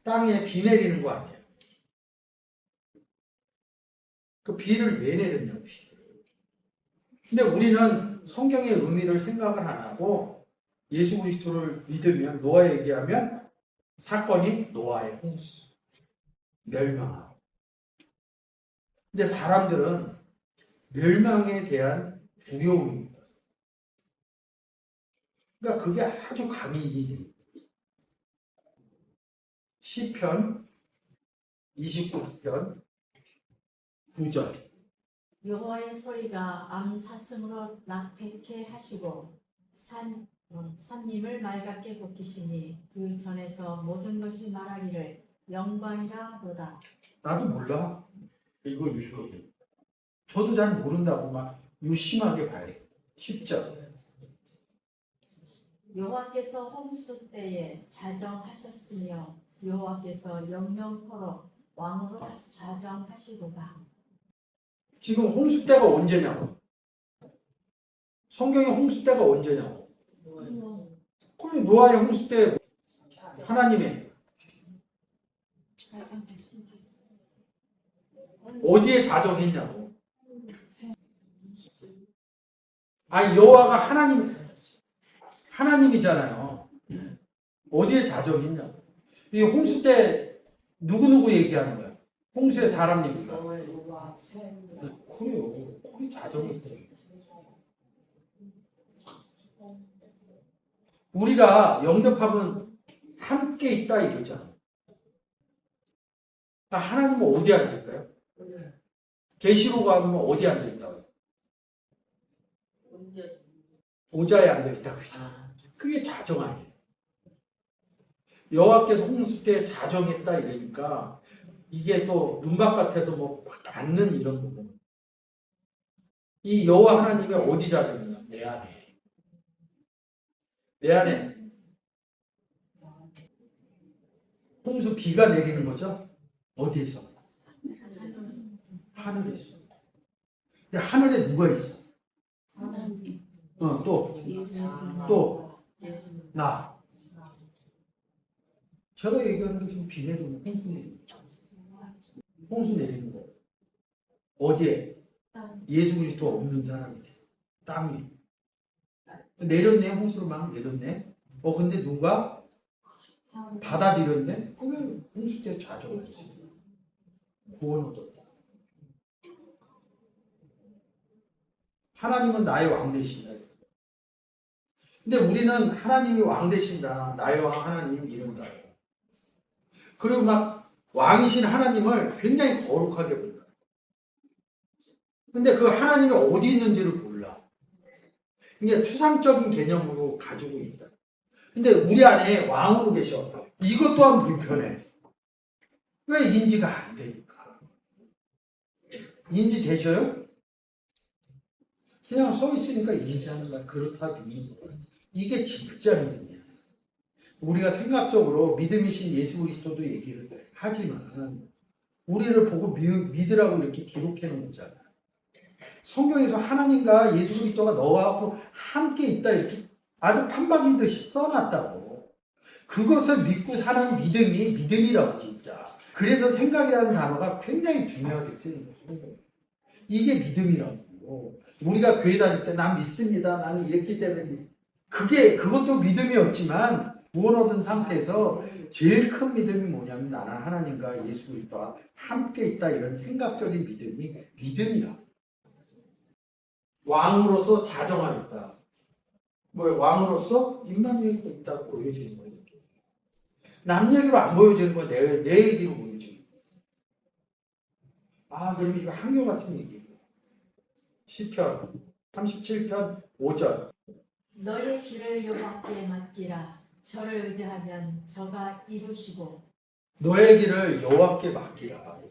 땅에 비 내리는 거 아니에요? 그 비를 왜 내렸냐고, 비를. 근데 우리는 성경의 의미를 생각을 안 하고 예수 그리스도를 믿으면, 노아 얘기하면 사건이 노아의 홍수, 멸망하고. 근데 사람들은 멸망에 대한 두려움입니다. 그러니까 그게 아주 강인이 시편 29편 9절. 여호와의 소리가 암사슴으로 낙태케 하시고 산님을 맑게 벗기시니 그 전에서 모든 것이 말하기를 영광이라 하도다. 나도 몰라. 이거 읽어. 저도 잘 모른다고 막 유심하게 봐요. 10절. 여호와께서 홍수 때에 좌정하셨으며 여호와께서 영영토록 왕으로 좌정하시도다. 지금 홍수 때가 언제냐고. 성경의 홍수 때가 언제냐고. 그럼 노아의 홍수 때 하나님이 어디에 자정했냐고. 아니, 여호와가 하나님이잖아요. 어디에 자정했냐고. 이 홍수 때 누구 얘기하는 거야? 홍수의 사람 얘기가. 그래요. 거기 자정했어요. 우리가 영접하면 함께 있다 이거잖아. 하나님은 어디 앉을까요? 계시록 가면 어디 앉아 있다고? 보좌에 앉아 있다고 그러잖아. 그게 자정 아니에요. 여호와께서 홍수 때 자정했다 이러니까 이게 또 눈바깥에서 뭐 앉는 이런 부분. 이 여호와 하나님이 어디 자정이냐? 내 안에. 내 안에 홍수 비가 내리는 거죠? 어디에서? 하늘에서. 근데 하늘에 누가 있어? 또 나. 제가 얘기하는 게 지금 비 내리는 거, 홍수 내리는 거. 어디에? 예수 그리스도 없는 사람에게. 땅에. 내렸네, 홍수를 막 내렸네. 근데 누가 받아들였네? 그게 홍수 때 좌정했지. 구원 얻었다. 하나님은 나의 왕 되신다. 근데 우리는 하나님이 왕 되신다. 나의 왕 하나님 이른다. 그리고 막 왕이신 하나님을 굉장히 거룩하게 본다. 근데 그 하나님이 어디 있는지를 몰라. 그러니까 추상적인 개념으로 가지고 있다. 근데 우리 안에 왕으로 계셔. 이것 또한 불편해. 왜 인지가 안 되니까. 인지 되셔요? 그냥 서 있으니까 인지하는 거야. 그렇다 믿는 거야. 이게 진짜 믿음이야. 우리가 생각적으로 믿음이신 예수 그리스도도 얘기를 하지만 우리를 보고 믿으라고 이렇게 기록해 놓은 거잖아. 성경에서 하나님과 예수 그리스도가 너하고 함께 있다 이렇게 아주 판박이듯이 써놨다고. 그것을 믿고 사는 믿음이 믿음이라고 진짜. 그래서 생각이라는 단어가 굉장히 중요하게 쓰이는 거예요. 이게 믿음이라고. 우리가 교회 다닐 때 난 믿습니다. 나는 이랬기 때문에 그것도 믿음이었지만 구원 얻은 상태에서 제일 큰 믿음이 뭐냐면 나는 하나님과 예수 그리스도와 함께 있다 이런 생각적인 믿음이 믿음이라고. 왕으로서 자정하였다. 왕으로서 입만 얘기가 있다고 보여지는 거예요. 남 얘기로 안 보여지는 거야. 내 얘기로 보여지는 거야. 그럼 이거 한교 같은 얘기예요. 시편 37편 5절. 너의 길을 여호와께 맡기라. 저를 의지하면 저가 이루시고. 너의 길을 여호와께 맡기라.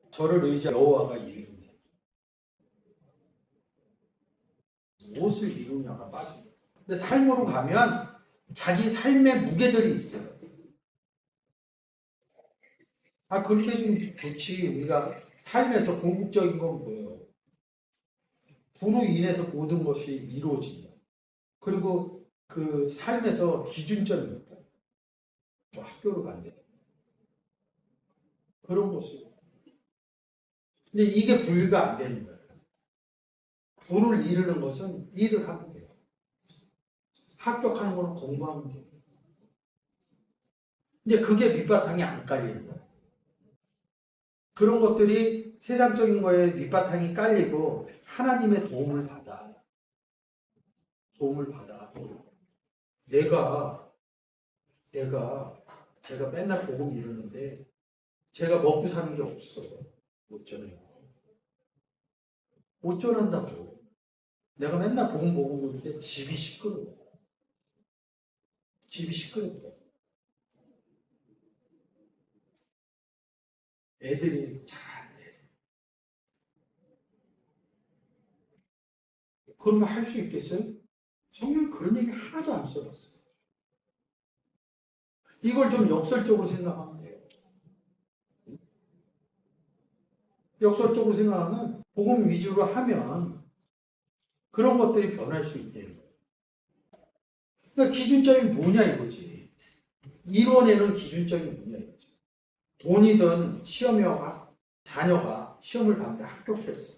저를 의지하면 여호와가 이루네. 무엇을 이루냐가 빠집니다. 근데 삶으로 가면 자기 삶의 무게들이 있어요. 그렇게 해주면 좋지. 우리가 삶에서 궁극적인 건 뭐예요? 부로 인해서 모든 것이 이루어진다. 그리고 그 삶에서 기준점이 있다. 뭐 학교를 간대. 그런 것을. 근데 이게 분리가 안 되는 거예요. 부를 이루는 것은 일을 하면 돼요. 합격하는 거는 공부하면 돼요. 근데 그게 밑바탕이 안 깔리는 거예요. 그런 것들이 세상적인 거에 밑바탕이 깔리고 하나님의 도움을 받아. 도움을 받아. 제가 맨날 복음 이루는데 제가 먹고 사는 게 없어. 못 전해요. 못 전한다고. 내가 맨날 복음 그러는데 집이 시끄러워. 집이 시끄럽다. 애들이 잘 안 돼. 그러면 할 수 있겠어요? 성경 그런 얘기 하나도 안 써봤어요. 이걸 좀 역설적으로 생각하면 돼요. 역설적으로 생각하면 복음 위주로 하면 그런 것들이 변할 수 있다는 거예요. 그러니까 기준점이 뭐냐 이거지. 이론에는 기준점이 뭐냐 이거지. 돈이든 시험이와 자녀가 시험을 봤는데 합격했어.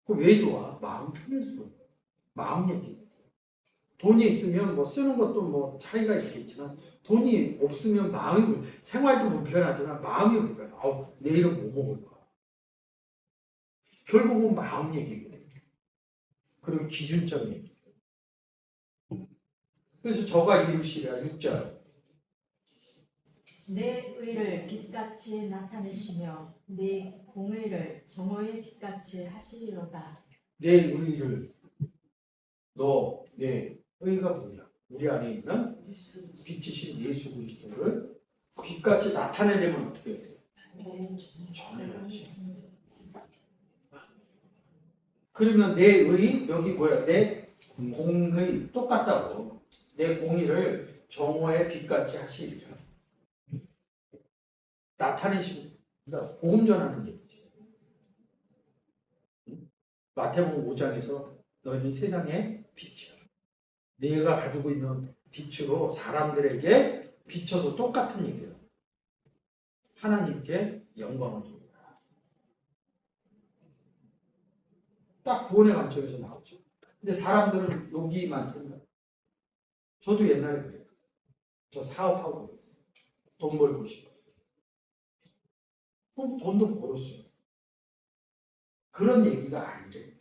그 왜 좋아? 마음 편해서. 마음 얘기. 돈이 있으면 뭐 쓰는 것도 뭐 차이가 있겠지만 돈이 없으면 마음이 생활도 불편하지만 마음이 불편해. 내일은 뭐 먹을까? 결국은 마음 얘기거든요. 그리고 기준점 얘기. 그래서 저가 이루시랴 6절. 내 의를 빛같이 나타내시며 내 공의를 정오의 빛같이 하시리로다. 내 의를 내 의가 뭐냐? 우리 안에 있는 빛이신 예수 그리스도를 빛같이 나타내려면 어떻게 해야 돼요? 전해야지. 그러면 내 의, 여기 뭐야? 내 공의 똑같다고. 내 공의를 정오의 빛같이 하시리라. 나타내시고, 그러니까 복음 전하는 얘기지. 마태복음 5장에서 너희는 세상의 빛이다. 내가 가지고 있는 빛으로 사람들에게 비춰서 똑같은 얘기예요. 하나님께 영광을 돌리라. 딱 구원의 관점에서 나오죠. 근데 사람들은 여기만 쓴다. 저도 옛날에 그래요. 저 사업하고 돈 벌고 싶어. 돈도 벌었어요. 그런 얘기가 아니래요.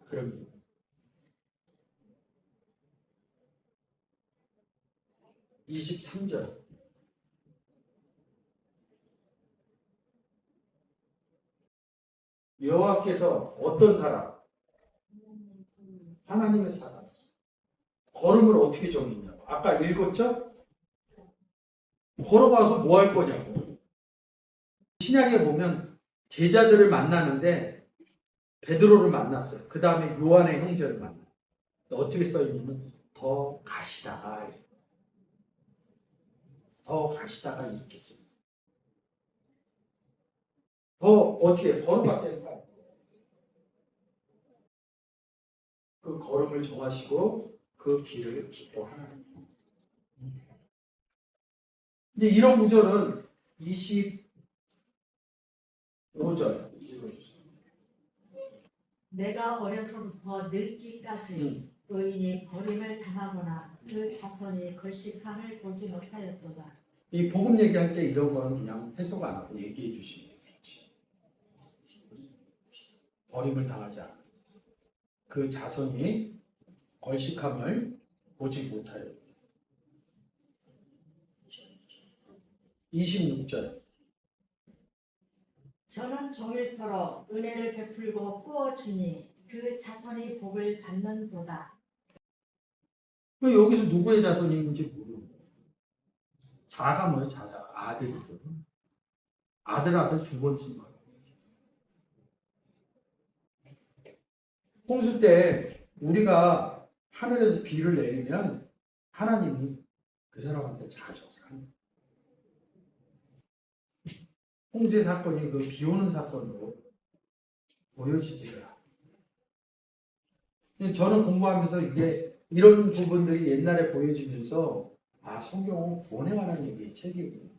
그럼 23절. 여호와께서 어떤 사람? 하나님의 사람. 걸음을 어떻게 정했냐고. 아까 읽었죠? 걸어가서 뭐 할 거냐고. 신약에 보면 제자들을 만나는데 베드로를 만났어요. 그 다음에 요한의 형제를 만나. 어떻게 써있냐면 더 가시다가 이렇게 씁니다. 더 어떻게 걸어갔다는 거야. 그 걸음을 정하시고 그 길을 기뻐하는. 근데 이런 구절은 25절 읽어주세요. 내가 어려서부터 늙기까지 의인이 버림을 당하거나 그 자손이 걸식함을 보지 못하였도다. 이 복음 얘기할 때 이런 거는 그냥 해석 안 하고 얘기해 주시면 좋지. 버림을 당하지 않아. 그 자손이 걸식함을 보지 못하여. 26절. 저는 종일토록 은혜를 베풀고 꾸어주니 그 자손이 복을 받는도다. 여기서 누구의 자손인지 모르고. 자가 뭐예요? 자가. 아들이죠. 아들 두 번 쓴 거예요. 홍수 때 우리가 하늘에서 비를 내리면 하나님이 그 사람한테 자족합니다. 홍수의 사건이 그 비 오는 사건으로 보여지지를 않아요. 저는 공부하면서 이게 이런 부분들이 옛날에 보여지면서 아, 성경은 구원에 관한 얘기의 책이구나.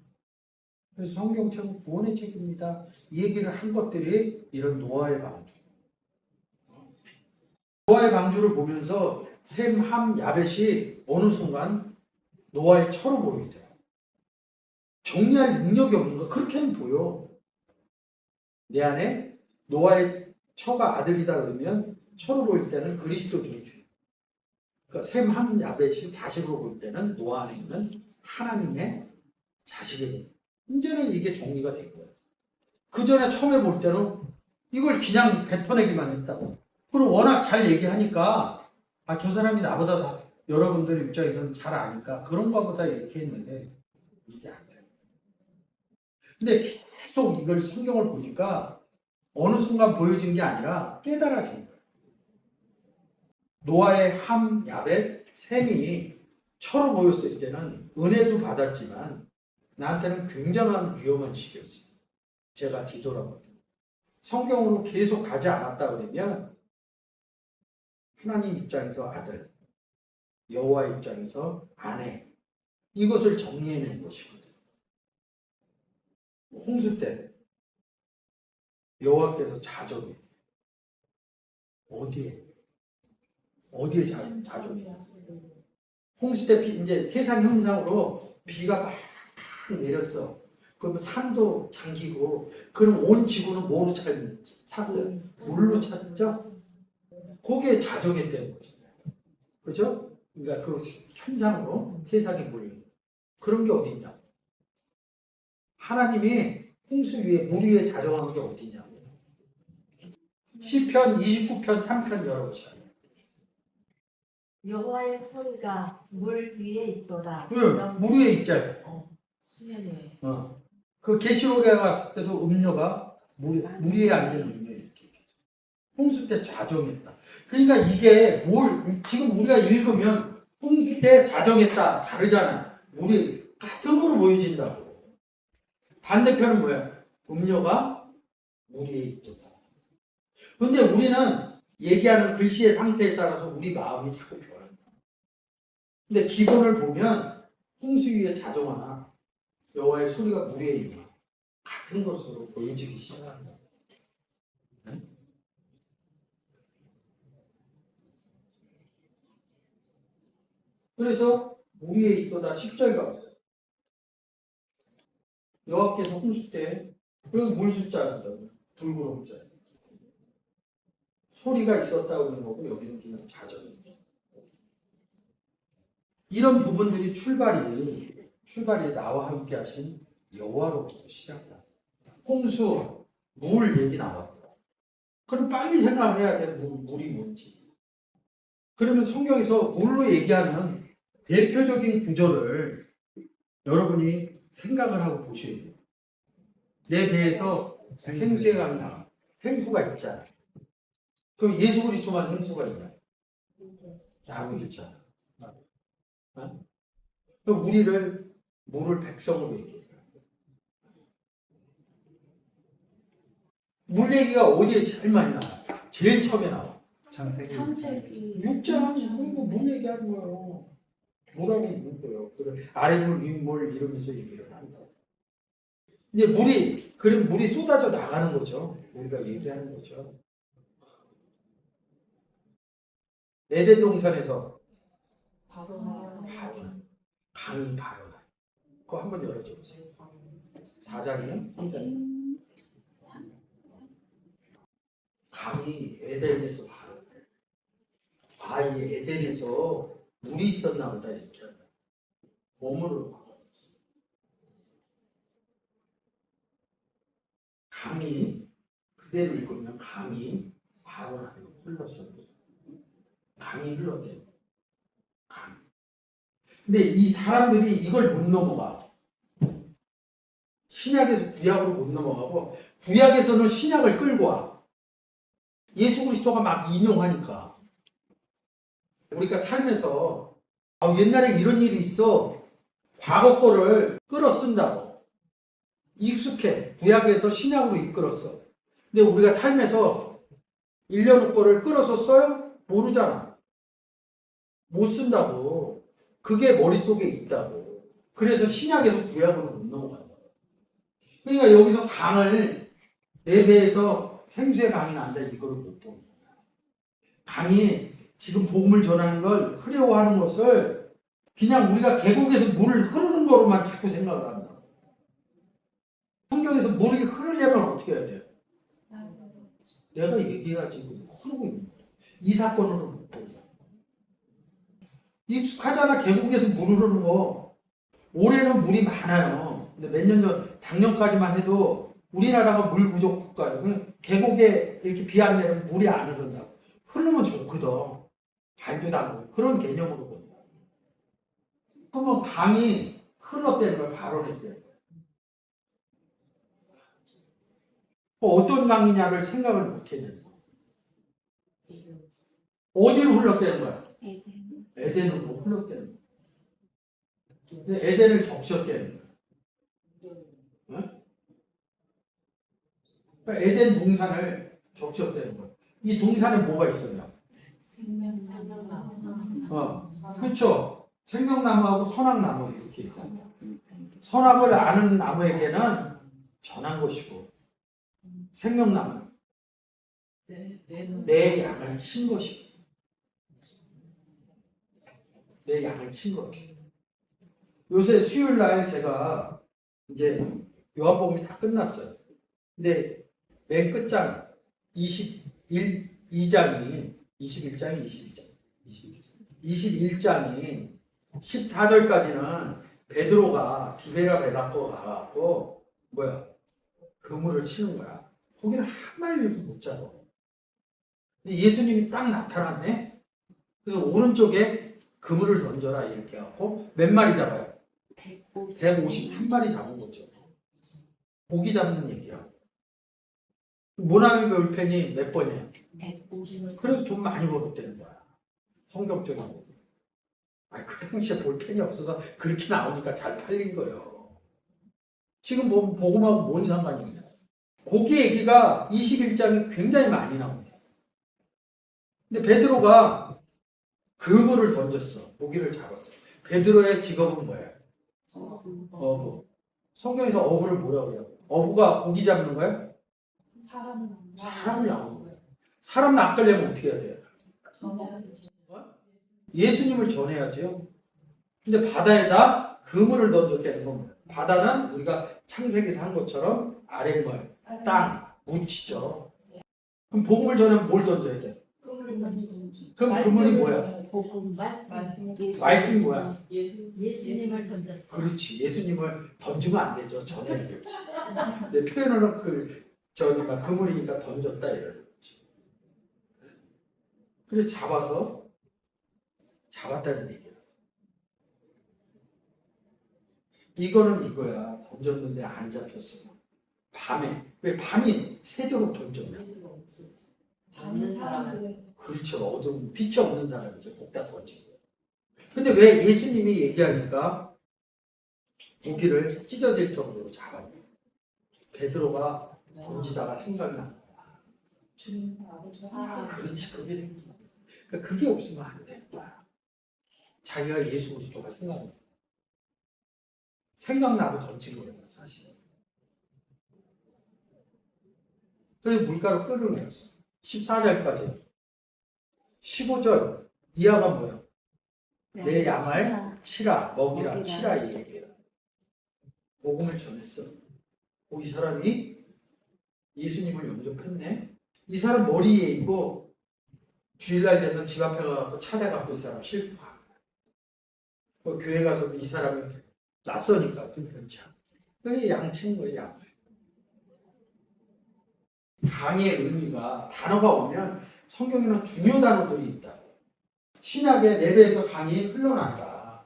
그래서 성경책은 구원의 책입니다. 이 얘기를 한 것들이 이런 노아의 방주. 노아의 방주를 보면서 셈, 함, 야벳이 어느 순간 노아의 처로 보이더라. 정리할 능력이 없는 거 그렇게는 보여. 내 안에 노아의 처가 아들이다 그러면 처로 보일 때는 그리스도주의. 그러니까 셈, 함, 야벳이 자식으로 볼 때는 노아 안에 있는 하나님의 자식이고 이제는 이게 정리가 된 거예요. 그 전에 처음에 볼 때는 이걸 그냥 뱉어내기만 했다고. 그리고 워낙 잘 얘기하니까 아, 저 사람이 나보다 다 여러분들 입장에서는 잘 아니까 그런가 보다 이렇게 했는데 이게 안 돼요. 근데 계속 이걸 성경을 보니까 어느 순간 보여진 게 아니라 깨달아진 거예요. 노아의 함, 야벳, 셈이 처로 보였을 때는 은혜도 받았지만 나한테는 굉장한 위험한 시기였어요. 제가 뒤돌아보면. 성경으로 계속 가지 않았다 그러면 하나님 입장에서 아들, 여호와 입장에서 아내, 이것을 정리해낸 것이거든. 홍수 때 여호와께서 자정해. 어디에 자정해? 홍수 때 이제 세상 형상으로 비가 막 내렸어. 그러면 산도 잠기고, 그럼 온 지구는 뭐로 찼어요? 물로 찼죠? 거기에 자정했다는 거죠. 그죠? 그러니까 그 현상으로 세상의 물. 그런 게 어딨냐? 하나님이 홍수 위에, 물 위에 자정한 게 어디냐? 시편 29편 3편 열어보시죠. 여호와의 소리가 물 위에 있도다. 물 위에 있잖아요. 수면에. 그 계시록에 갔을 때도 음료가 물 위에 앉은 음료 이렇게. 홍수 때 자정했다. 그러니까 이게 지금 우리가 읽으면 홍수 때 자정했다 다르잖아. 물이 같은 거로 보여진다고. 반대편은 뭐야? 음료가 물 위에 있도다. 근데 우리는 얘기하는 글씨의 상태에 따라서 우리 마음이 자꾸 변한다. 근데 기본을 보면 홍수 위에 자정하나 여호와의 소리가 물 위에 있나 같은 것으로 보여지기 시작한다. 네? 그래서 물 위에 있도다 10절가 없어요. 여호와께서 홍수 때 여기 물 숫자가 붉은 숫자 소리가 있었다고 하는 거고 여기는 그냥 자정입니다. 이런 부분들이 출발이 나와 함께 하신 여호와로부터 시작다. 홍수, 물 얘기 나왔다. 그럼 빨리 생각해야 돼. 물이 뭔지. 그러면 성경에서 물로 얘기하는 대표적인 구절을 여러분이 생각을 하고 보셔야 돼요. 내 배에서 생수의 강이 나와. 생수가 있잖아. 그럼 예수 그리스도만 생수가 있냐? 야구 있잖아. 그럼 물을 백성으로 얘기해요. 물 얘기가 어디에 제일 많이 나와? 제일 처음에 나와. 창세기 6장 그리고 물 얘기하는 거예요. 물하고 있는 거예요. 아랫물, 윗물 이러면서 얘기를 한다. 이제 그럼 물이 쏟아져 나가는 거죠. 우리가 얘기하는 거죠. 에덴 동산에서 강이 발현한. 그거 한번 열어줘 보세요. 4장이요? 3장. 강이 에덴에서 발현해. 아, 이 에덴에서 물이 있었나 보다 이렇게 한다. 몸으로 강이 그대로 읽으면 강이 발현하게 흘렀어요. 강이 흘러대요. 강. 근데 이 사람들이 이걸 못 넘어가. 신약에서 구약으로 못 넘어가고 구약에서는 신약을 끌고 와. 예수 그리스도가 막 인용하니까. 우리가 살면서 옛날에 이런 일이 있어. 과거 거를 끌어 쓴다고. 익숙해. 구약에서 신약으로 이끌었어. 근데 우리가 삶에서 1년 후 거를 끌어서 써요? 모르잖아. 못 쓴다고. 그게 머릿속에 있다고. 그래서 신약에서 구약으로 못 넘어간다. 그러니까 여기서 강을 4배에서 생수의 강이 난다 이거를 못 보는 거야. 강이 지금 복음을 전하는 걸 흐려워하는 것을 그냥 우리가 계곡에서 물을 흐르는 거로만 자꾸 생각을 한다. 성경에서 물이 흐르려면 어떻게 해야 돼요? 내가 얘기가 지금 흐르고 있는 거야. 이 사건으로 못 본다. 익숙하잖아. 계곡에서 물 흐르는 거. 올해는 물이 많아요. 근데 몇 년 전, 작년까지만 해도 우리나라가 물 부족 국가예요. 계곡에 이렇게 비 안 내면 물이 안 흐른다고. 흐르면 좋거든. 발도 담고. 그런 개념으로 본다. 그러면 강이 흘렀다는 걸 발언했대는 거야. 어떤 강이냐를 생각을 못 했는데. 어디로 흘렀다는 거야? 에덴으로 흘렀다는 거야. 근데 에덴을 적셨다는 거야. 응? 그러니까 에덴 동산을 적셨다는 거야. 이 동산에 뭐가 있었냐? 그렇죠. 생명나무하고 선악나무 이렇게 있다. 선악을 아는 나무에게는 전한 것이고 생명나무 내 양을 친 것이고 내 양을 친 것이고 요새 수요일 날 제가 이제 요한복음이 다 끝났어요. 근데 맨 끝장 21장이 21장이 14절까지는 베드로가 디베라 베다코 가갖고 그물을 치는 거야. 거기는 한마디도 못 잡아. 근데 예수님이 딱 나타났네. 그래서 오른쪽에 그물을 던져라 이렇게 해갖고 몇 마리 잡아요? 153마리 잡은 거죠. 고기 잡는 얘기야. 모나미 볼펜이 몇 번이에요? 150. 그래서 돈 많이 벌었다는 거야. 성경적인 거. 그 당시에 볼펜이 없어서 그렇게 나오니까 잘 팔린 거예요. 지금 복음하고 뭔 상관이 있냐. 고기 얘기가 21장이 굉장히 많이 나옵니다. 근데 베드로가 그물을 던졌어. 고기를 잡았어. 베드로의 직업은 뭐예요? 어부. 성경에서 어부를 뭐라고 해요? 어부가 고기 잡는 거예요? 사람을 낚는 거예요. 사람 낚으려면 어떻게 해야 돼요? 예수님을 전해야죠. 근데 바다에다 그물을 던졌다는 겁니다. 바다는 우리가 창세기에서 한 것처럼 아래 땅, 묻히죠. 그럼 복음을 전하면 뭘 던져야 돼? 그럼 그물이 뭐야? 말씀이 뭐야? 예수님을 던졌어. 그렇지. 예수님을 던지면 안 되죠. 전해야 되지. 내 표현으로 그물이니까 던졌다 이러는 거지. 그래서 잡았다는 얘기야. 이거는 이거야. 던졌는데 안 잡혔어. 밤에. 왜 밤이 새도록 던졌냐? 없는 사람은 그렇죠. 어두운 빛이 없는 사람이죠. 거기다 던지고. 근데 왜 예수님이 얘기하니까 고기를 찢어질 정도로 잡았냐? 베드로가 던지다가 생각이 난 거야. 그렇지. 그게 생긴 거야. 그러니까 그게 없으면 안 되는 거야. 자기가 예수 그리스도가 생각나. 생각나고 던진 거예요, 사실. 그래서 물가로 끌어내렸어. 14절까지. 15절 이하가 뭐야? 내 양을 치라, 먹이라, 치라 이 얘기예요. 복음을 전했어. 이 사람이 예수님을 영접했네. 이 사람 머리에 있고 주일날 되면 집 앞에 가서 찾아가고 이 사람 싣고 가. 교회 가서도 이 사람이 낯서니까 불편치 않아. 그게 양친 거예요, 양. 강의 의미가 단어가 오면 성경에는 중요 단어들이 있다. 신약의 내배에서 강이 흘러난다.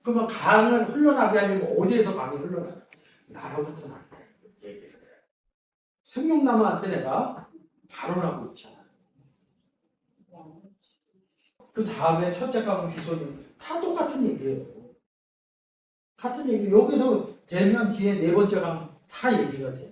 그러면 강을 흘러나게 하려면 어디에서 강이 흘러나가? 나로부터 난다. 얘기를 해. 생명나무한테 내가 발언하고 있잖아. 그 다음에 첫째 강은 비소님 다 똑같은 얘기예요. 같은 얘기. 여기서 되면 뒤에 네 번째 강 다 얘기가 돼.